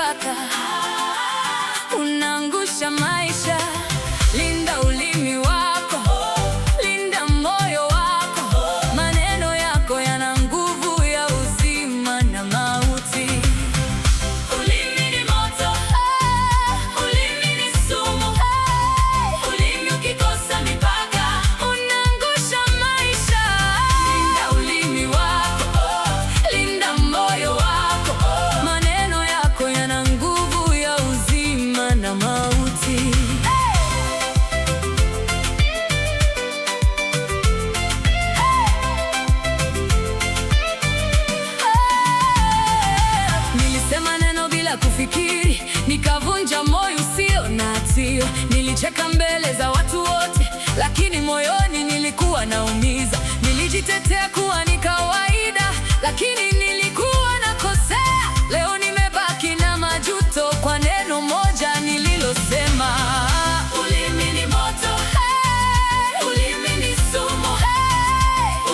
mipaka, unaangusha maisha. Linda ulimi wako, linda moyo wako. Maneno yako yana nguvu ya uzima na mauti. Ulimi ni moto, ulimi ni sumu. Ulimi ukikosa mipaka, unaangusha maisha. Linda ulimi wako, linda moyo wako. Maneno yako yana nguvu ya uzima na mauti. Nilisema neno bila kufikiri, nikavunja moyo usio na hatia. Nilicheka mbele za watu wote, lakini moyoni nilikuwa naumiza. Nilijitetea kuwa ni kawaida, lakini nilikuwa nakosea. Leo nimebaki na majuto kwa neno moja nililosema. Ulimi ni moto, ulimi ni sumu.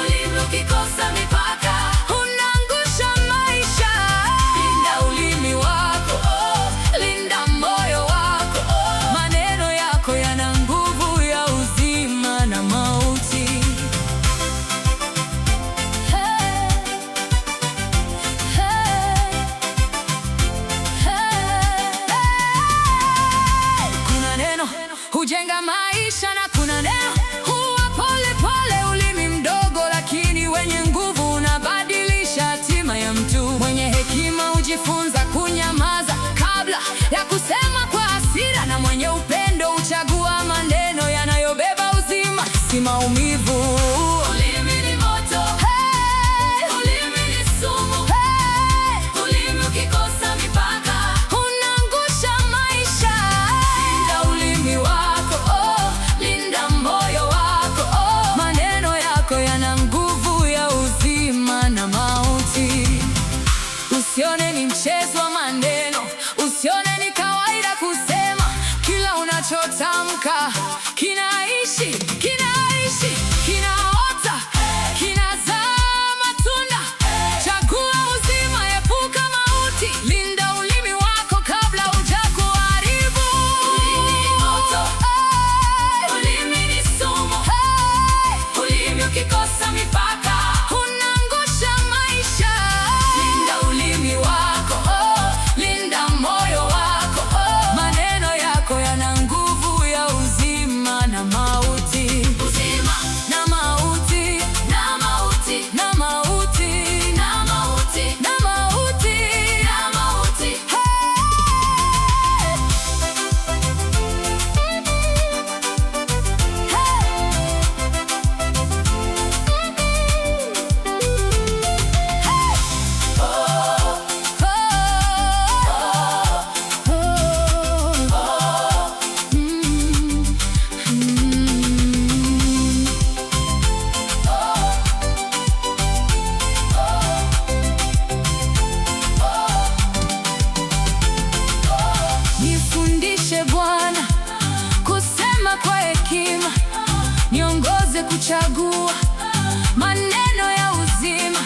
Ulimi ukikosa mipaka, unaangusha maisha. Linda ulimi wako, linda moyo wako. Maneno yako yana nguvu ya uzima na mauti. Kuna neno hujenga maisha na kuna neno huwa pole pole. Ulimi mdogo lakini wenye nguvu unabadilisha hatima ya mtu. Mwenye hekima hujifunza kunyamaza kabla ya kusema kwa hasira, na mwenye upendo huchagua maneno yanayobeba uzima, si maumivu. Ulimi ni moto, ulimi ni sumu. Ulimi ukikosa mipaka, unaangusha maisha. Linda ulimi wako, linda moyo wako. Maneno yako yana nguvu ya uzima na mauti. Usione ni mchezo wa maneno, usione ni kawaida kusema. Kila unachotamka kinaishi, kinaishi, kinaota, kinazaa matunda. Chagua uzima, epuka mauti. Linda ulimi wako kabla hujakuharibu. Ulimi ni moto, ulimi ni sumu. Ulimi ukikosa mipaka, unaangusha maisha. Linda ulimi wako, linda moyo wako. Maneno yako yana nguvu ya uzima na mauti. Uzima na mauti, na mauti, na mauti, na mauti, na mauti, na mauti. Nifundishe Bwana kusema kwa hekima, niongoze kuchagua maneno ya uzima.